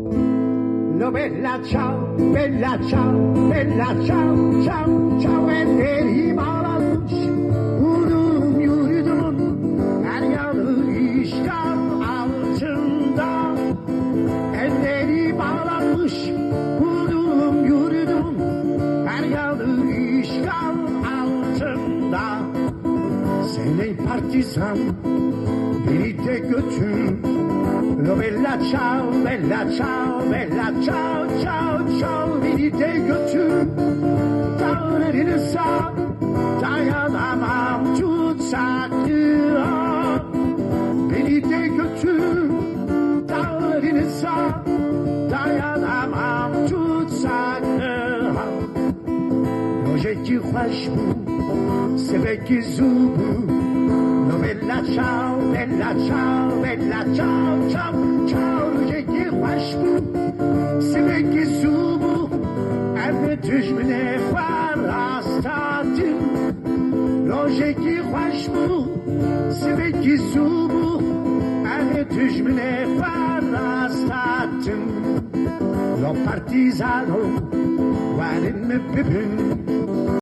Lo bella ciao, ciao, ciao elleri bağlanmış. Vurdum yürüdüm her yanı işgal altında. Elleri bağlanmış, vurdum yürüdüm her yanı işgal altında. Sen ey partizan, beni de götür. Lo bella ciao, bella ciao, bella ciao, ciao, ciao, beni de götür. Dağlarını sağ, dayanamam tutsaklığa. Beni de götür, dağlarını sağ, dayanamam tutsaklığa. Projeyi hoş bu, seveki zubu. No bella ciao, bella ciao, bella ciao, ciao, ciao, projeyi hoş bu, seveki zubu. Emre düşmene farastatın. Projeyi hoş bu, seveki zubu. Emre düşmene farastatın. Lo partizano, guarda me bibin.